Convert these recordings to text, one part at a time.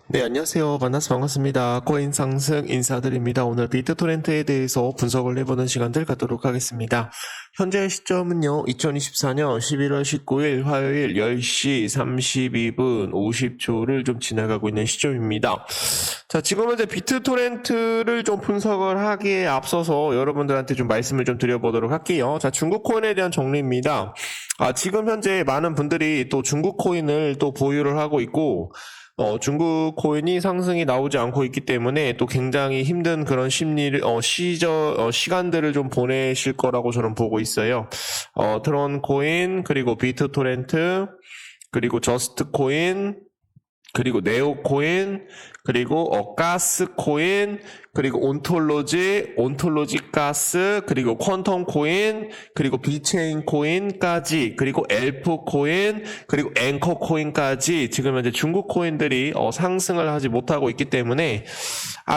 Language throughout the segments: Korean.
네, 안녕하세요. 만나서 반갑습니다. 코인 상승 인사드립니다. 오늘 비트토렌트에 대해서 분석을 해보는 시간들 갖도록 하겠습니다. 현재 시점은요, 2024년 11월 19일 화요일 10시 32분 50초를 좀 지나가고 있는 시점입니다. 자, 지금 현재 비트토렌트를 좀 분석을 하기에 앞서서 여러분들한테 좀 말씀을 좀 드려보도록 할게요. 자, 중국 코인에 대한 정리입니다. 지금 현재 많은 분들이 또 중국 코인을 또 보유를 하고 있고, 중국 코인이 상승이 나오지 않고 있기 때문에 또 굉장히 힘든 그런 시간들을 좀 보내실 거라고 저는 보고 있어요. 트론 코인, 그리고 비트토렌트, 그리고 저스트 코인, 그리고 네오 코인, 그리고 가스 코인, 그리고 온톨로지 가스, 그리고 퀀텀 코인, 그리고 비체인 코인까지, 그리고 엘프 코인, 그리고 앵커 코인까지 지금 현재 중국 코인들이 상승을 하지 못하고 있기 때문에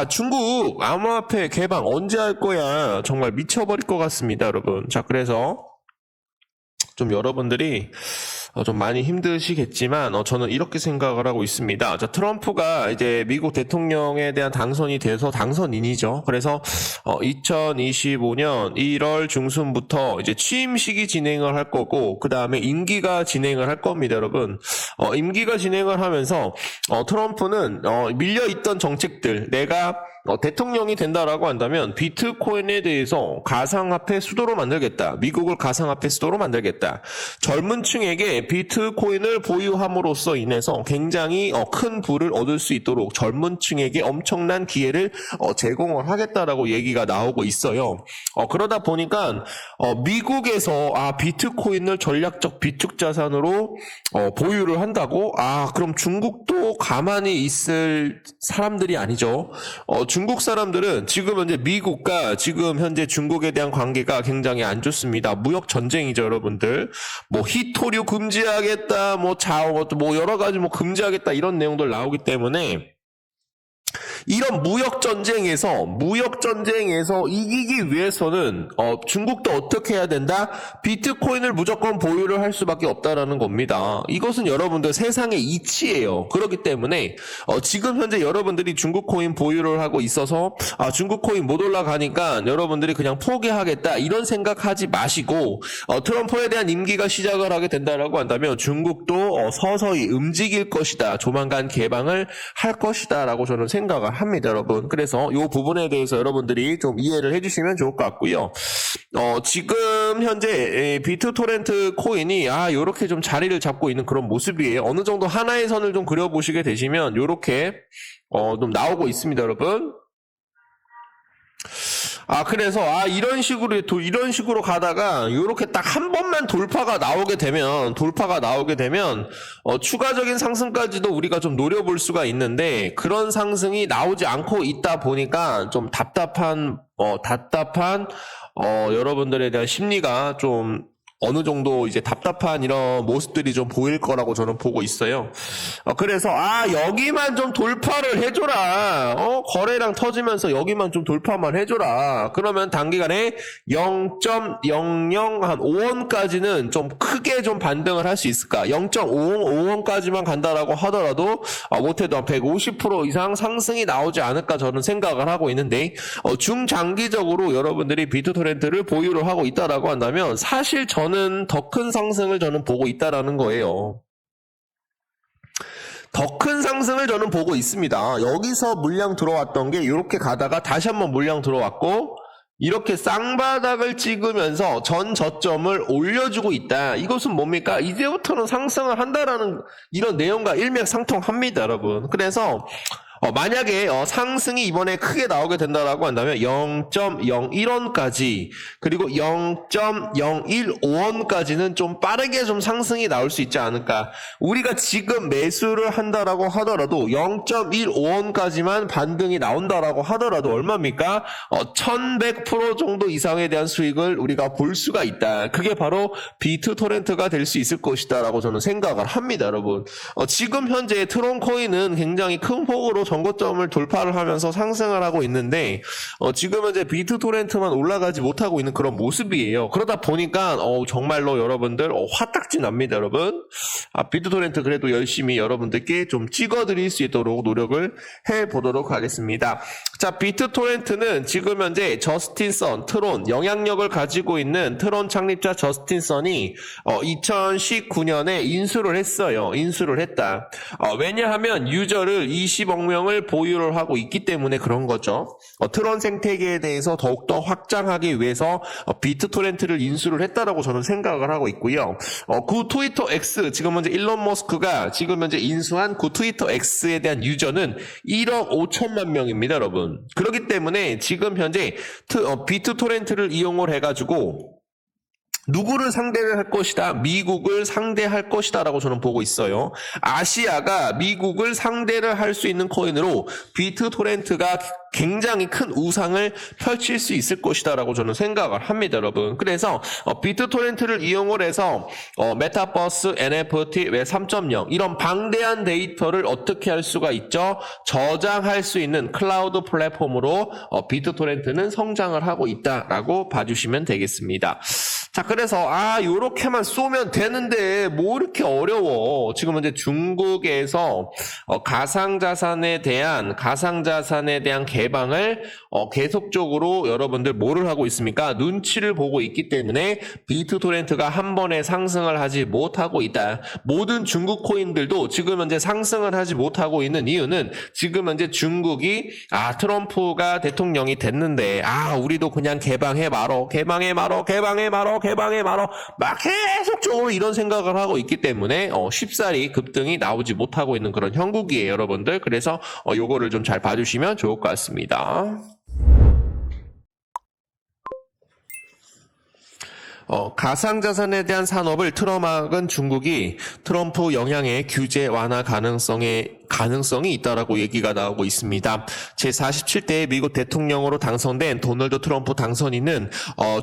중국 암호화폐 개방 언제 할 거야? 정말 미쳐버릴 것 같습니다, 여러분. 자, 그래서 좀 여러분들이 좀 많이 힘드시겠지만 저는 이렇게 생각을 하고 있습니다. 자, 트럼프가 이제 미국 대통령에 대한 당선이 돼서 당선인이죠. 그래서 2025년 1월 중순부터 이제 취임식이 진행을 할 거고, 그 다음에 임기가 진행을 할 겁니다, 여러분. 임기가 진행을 하면서 트럼프는 밀려있던 정책들, 내가 대통령이 된다라고 한다면 비트코인에 대해서 가상화폐 수도로 만들겠다. 미국을 가상화폐 수도로 만들겠다. 젊은 층에게 비트코인을 보유함으로써 인해서 굉장히 큰 부를 얻을 수 있도록 젊은 층에게 엄청난 기회를 제공을 하겠다라고 얘기가 나오고 있어요. 그러다 보니까 미국에서 비트코인을 전략적 비축 자산으로 보유를 한다고? 그럼 중국도 가만히 있을 사람들이 아니죠. 중국 사람들은 지금 현재 미국과 지금 현재 중국에 대한 관계가 굉장히 안 좋습니다. 무역 전쟁이죠, 여러분들. 뭐 희토류 금지하겠다, 뭐 여러 가지 금지하겠다 이런 내용들 나오기 때문에 이런 무역 전쟁에서 이기기 위해서는 중국도 어떻게 해야 된다? 비트코인을 무조건 보유를 할 수밖에 없다라는 겁니다. 이것은 여러분들 세상의 이치예요. 그렇기 때문에 지금 현재 여러분들이 중국 코인 보유를 하고 있어서 중국 코인 못 올라가니까 여러분들이 그냥 포기하겠다 이런 생각하지 마시고 트럼프에 대한 임기가 시작을 하게 된다라고 한다면 중국도 서서히 움직일 것이다. 조만간 개방을 할 것이다라고 저는 생각을 합니다, 여러분. 그래서 이 부분에 대해서 여러분들이 좀 이해를 해주시면 좋을 것 같고요. 지금 현재 비트토렌트 코인이 요렇게 좀 자리를 잡고 있는 그런 모습이에요. 어느 정도 하나의 선을 좀 그려보시게 되시면 요렇게 좀 나오고 있습니다, 여러분. 그래서 이런 식으로 가다가 요렇게 딱 한 번만 돌파가 나오게 되면 추가적인 상승까지도 우리가 좀 노려볼 수가 있는데, 그런 상승이 나오지 않고 있다 보니까 좀 답답한 여러분들에 대한 심리가 좀 어느 정도 이제 답답한 이런 모습들이 좀 보일 거라고 저는 보고 있어요. 그래서 여기만 좀 돌파를 해줘라. 거래량 터지면서 여기만 좀 돌파만 해줘라. 그러면 단기간에 0.00 한 5원까지는 좀 크게 좀 반등을 할 수 있을까? 0.5원까지만 간다라고 하더라도 못해도 한 150% 이상 상승이 나오지 않을까 저는 생각을 하고 있는데, 중장기적으로 여러분들이 비트토렌트를 보유를 하고 있다라고 한다면 사실 저는 더 큰 상승을 저는 보고 있다라는 거예요. 더 큰 상승을 저는 보고 있습니다. 여기서 물량 들어왔던 게 이렇게 가다가 다시 한번 물량 들어왔고, 이렇게 쌍바닥을 찍으면서 전 저점을 올려주고 있다. 이것은 뭡니까? 이제부터는 상승을 한다라는 이런 내용과 일맥상통합니다, 여러분. 그래서 만약에 상승이 이번에 크게 나오게 된다라고 한다면 0.01원까지 그리고 0.015원까지는 좀 빠르게 좀 상승이 나올 수 있지 않을까. 우리가 지금 매수를 한다라고 하더라도 0.15원까지만 반등이 나온다라고 하더라도 얼마입니까? 1100% 정도 이상에 대한 수익을 우리가 볼 수가 있다. 그게 바로 비트토렌트가 될 수 있을 것이다 라고 저는 생각을 합니다, 여러분. 지금 현재 트론 코인은 굉장히 큰 폭으로 전고점을 돌파를 하면서 상승을 하고 있는데 지금은 이제 비트토렌트만 올라가지 못하고 있는 그런 모습이에요. 그러다 보니까 정말로 여러분들 화딱지 납니다, 여러분. 비트토렌트 그래도 열심히 여러분들께 좀 찍어드릴 수 있도록 노력을 해보도록 하겠습니다. 자, 비트토렌트는 지금 현재 저스틴 선, 트론, 영향력을 가지고 있는 트론 창립자 저스틴 선이 2019년에 인수를 했어요. 인수를 했다. 왜냐하면 유저를 20억 명을 보유를 하고 있기 때문에 그런 거죠. 트론 생태계에 대해서 더욱더 확장하기 위해서 비트토렌트를 인수를 했다라고 저는 생각을 하고 있고요. 그 트위터 X, 지금 현재 일론 머스크가 지금 현재 인수한 그 트위터 X에 대한 유저는 1억 5천만 명입니다, 여러분. 그렇기 때문에 지금 현재 비트토렌트를 이용을 해가지고 누구를 상대를 할 것이다? 미국을 상대할 것이다 라고 저는 보고 있어요. 아시아가 미국을 상대를 할 수 있는 코인으로 비트토렌트가 굉장히 큰 우상을 펼칠 수 있을 것이다 라고 저는 생각을 합니다, 여러분. 그래서 비트토렌트를 이용을 해서 메타버스, NFT, 웹 3.0 이런 방대한 데이터를 어떻게 할 수가 있죠? 저장할 수 있는 클라우드 플랫폼으로 비트토렌트는 성장을 하고 있다라고 봐주시면 되겠습니다. 자, 그래서 요렇게만 쏘면 되는데 뭐 이렇게 어려워. 지금 현재 중국에서 가상자산에 대한 개방을 계속적으로 여러분들 뭐를 하고 있습니까? 눈치를 보고 있기 때문에 비트토렌트가 한 번에 상승을 하지 못하고 있다. 모든 중국 코인들도 지금 현재 상승을 하지 못하고 있는 이유는 지금 현재 중국이 트럼프가 대통령이 됐는데 우리도 그냥 개방해 말어 막 계속적으로 이런 생각을 하고 있기 때문에 쉽사리 급등이 나오지 못하고 있는 그런 형국이에요, 여러분들. 그래서 요거를 좀 잘 봐주시면 좋을 것 같습니다. 가상자산에 대한 산업을 틀어막은 중국이 트럼프 영향의 규제 완화 가능성이 있다라고 얘기가 나오고 있습니다. 제47대 미국 대통령으로 당선된 도널드 트럼프 당선인은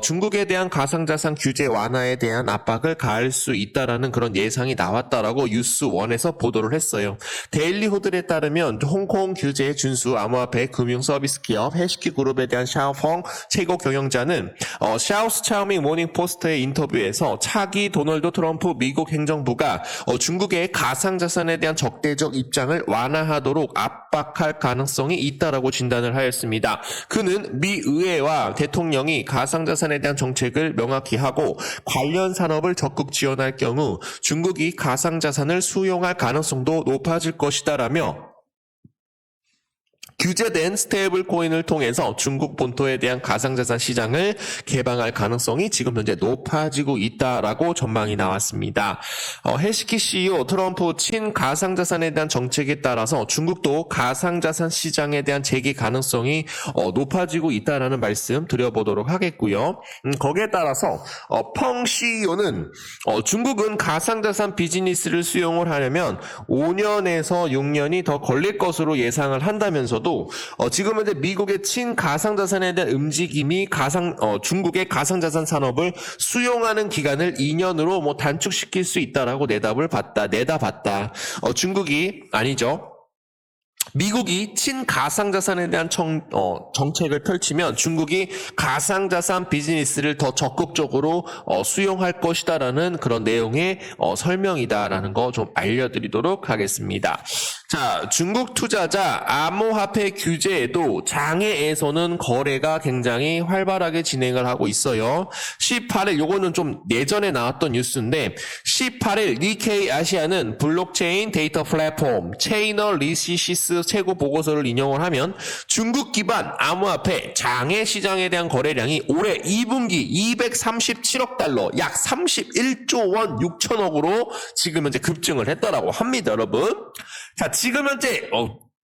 중국에 대한 가상자산 규제 완화에 대한 압박을 가할 수 있다라는 그런 예상이 나왔다라고 뉴스원에서 보도를 했어요. 데일리 호들에 따르면 홍콩 규제에 준수 암호화폐 금융 서비스 기업 해시키 그룹에 대한 샤오펑 최고 경영자는 샤오스 차오밍 모닝포스트의 인터뷰에서 차기 도널드 트럼프 미국 행정부가 중국의 가상자산에 대한 적대적 입장을 완화하도록 압박할 가능성이 있다라고 진단을 하였습니다. 그는 미 의회와 대통령이 가상자산에 대한 정책을 명확히 하고 관련 산업을 적극 지원할 경우 중국이 가상자산을 수용할 가능성도 높아질 것이다라며 규제된 스테이블 코인을 통해서 중국 본토에 대한 가상자산 시장을 개방할 가능성이 지금 현재 높아지고 있다라고 전망이 나왔습니다. 해시키 CEO 트럼프 친 가상자산에 대한 정책에 따라서 중국도 가상자산 시장에 대한 재개 가능성이 높아지고 있다라는 말씀 드려보도록 하겠고요. 거기에 따라서 펑 CEO는 중국은 가상자산 비즈니스를 수용을 하려면 5년에서 6년이 더 걸릴 것으로 예상을 한다면서도 지금 현재 미국의 친가상자산에 대한 움직임이 중국의 가상자산 산업을 수용하는 기간을 2년으로 단축시킬 수 있다라고 내다봤다. 중국이 아니죠. 미국이 친가상자산에 대한 정책을 펼치면 중국이 가상자산 비즈니스를 더 적극적으로 수용할 것이다라는 그런 내용의 설명이다라는 거 좀 알려드리도록 하겠습니다. 자, 중국 투자자 암호화폐 규제에도 장외에서는 거래가 굉장히 활발하게 진행을 하고 있어요. 18일, 요거는 좀 예전에 나왔던 뉴스인데 18일 니케이 아시아는 블록체인 데이터 플랫폼 체이너 리시시스 최고 보고서를 인용을 하면 중국 기반 암호화폐 장외 시장에 대한 거래량이 올해 2분기 237억 달러, 약 31조 원 6천억으로 지금 현재 급증을 했다라고 합니다, 여러분. 자, 지금 현재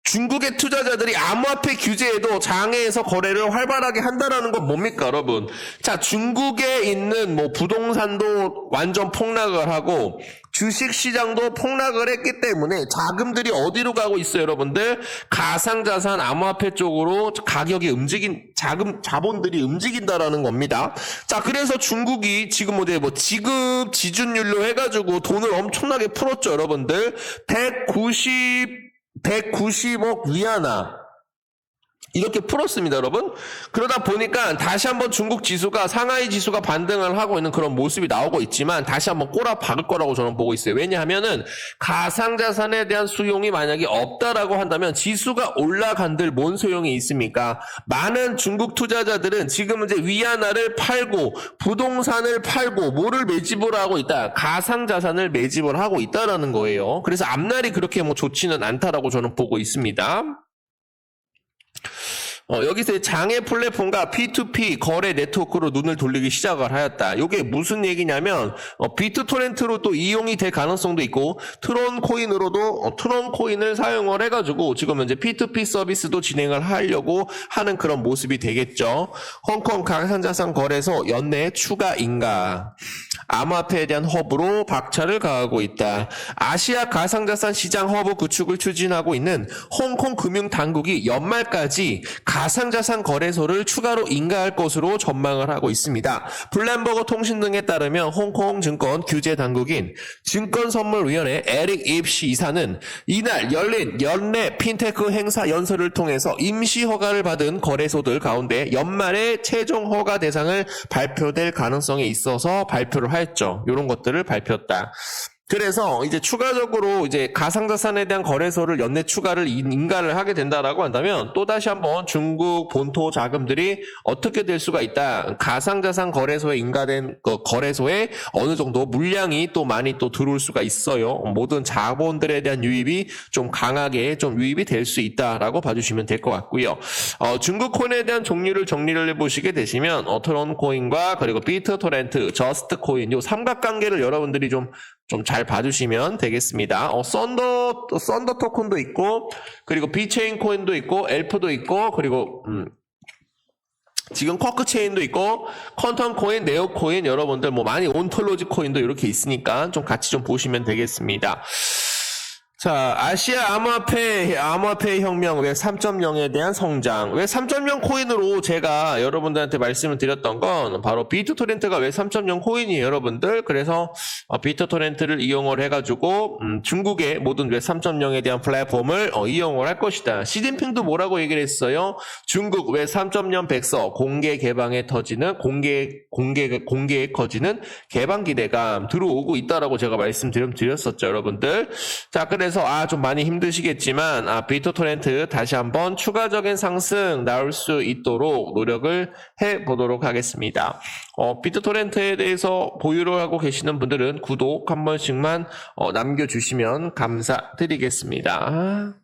중국의 투자자들이 암호화폐 규제에도 장외에서 거래를 활발하게 한다라는 건 뭡니까, 여러분? 자, 중국에 있는 부동산도 완전 폭락을 하고 주식시장도 폭락을 했기 때문에 자금들이 어디로 가고 있어요, 여러분들? 가상자산 암호화폐 쪽으로 가격이 자본들이 움직인다라는 겁니다. 자, 그래서 중국이 지금 지급 지준율로 해가지고 돈을 엄청나게 풀었죠, 여러분들. 190억 위안화. 이렇게 풀었습니다, 여러분. 그러다 보니까 다시 한번 중국 지수가 상하이 지수가 반등을 하고 있는 그런 모습이 나오고 있지만 다시 한번 꼬라 박을 거라고 저는 보고 있어요. 왜냐하면은 가상자산에 대한 수용이 만약에 없다라고 한다면 지수가 올라간들 뭔 소용이 있습니까? 많은 중국 투자자들은 지금 이제 위안화를 팔고 부동산을 팔고 뭐를 매집을 하고 있다? 가상자산을 매집을 하고 있다라는 거예요. 그래서 앞날이 그렇게 뭐 좋지는 않다라고 저는 보고 있습니다. 여기서 장애 플랫폼과 P2P 거래 네트워크로 눈을 돌리기 시작을 하였다. 이게 무슨 얘기냐면 비트토렌트로 또 이용이 될 가능성도 있고 트론 코인으로도 트론 코인을 사용을 해가지고 지금 이제 P2P 서비스도 진행을 하려고 하는 그런 모습이 되겠죠. 홍콩 가상자산 거래소 연내 추가 인가. 암호화폐에 대한 허브로 박차를 가하고 있다. 아시아 가상자산 시장 허브 구축을 추진하고 있는 홍콩 금융당국이 연말까지 가상자산 거래소를 추가로 인가할 것으로 전망을 하고 있습니다. 블룸버그 통신 등에 따르면 홍콩 증권 규제 당국인 증권선물위원회 에릭 입시 이사는 이날 열린 연내 핀테크 행사 연설을 통해서 임시 허가를 받은 거래소들 가운데 연말에 최종 허가 대상을 발표될 가능성이 있어서 발표를 하였죠. 이런 것들을 발표했다. 그래서 이제 추가적으로 이제 가상자산에 대한 거래소를 연내 추가를 인가를 하게 된다라고 한다면 또다시 한번 중국 본토 자금들이 어떻게 될 수가 있다. 가상자산 거래소에 인가된 거래소에 어느 정도 물량이 또 많이 또 들어올 수가 있어요. 모든 자본들에 대한 유입이 좀 강하게 좀 유입이 될 수 있다라고 봐주시면 될 것 같고요. 중국 코인에 대한 종류를 정리를 해보시게 되시면 트론 코인과 그리고 비트토렌트, 저스트 코인 요 삼각관계를 여러분들이 좀 잘 봐주시면 되겠습니다. 썬더 토큰도 있고, 그리고 비체인 코인도 있고, 엘프도 있고, 그리고, 지금 쿼크 체인도 있고, 퀀텀 코인, 네오 코인, 여러분들 뭐 많이 온톨로지 코인도 이렇게 있으니까 좀 같이 좀 보시면 되겠습니다. 자, 아시아 암호화폐 혁명 웹 3.0에 대한 성장. 웹 3.0 코인으로 제가 여러분들한테 말씀을 드렸던 건 바로 비트토렌트가 웹 3.0 코인이에요, 여러분들. 그래서 비트토렌트를 이용을 해가지고 중국의 모든 웹 3.0에 대한 플랫폼을 이용을 할 것이다. 시진핑도 뭐라고 얘기를 했어요? 중국 웹 3.0 백서 공개 개방에 터지는 공개에 커지는 개방 기대감 들어오고 있다라고 제가 말씀드렸었죠, 여러분들. 자, 그래서 좀 많이 힘드시겠지만 비트토렌트 다시 한번 추가적인 상승 나올 수 있도록 노력을 해보도록 하겠습니다. 비트토렌트에 대해서 보유를 하고 계시는 분들은 구독 한 번씩만 남겨주시면 감사드리겠습니다.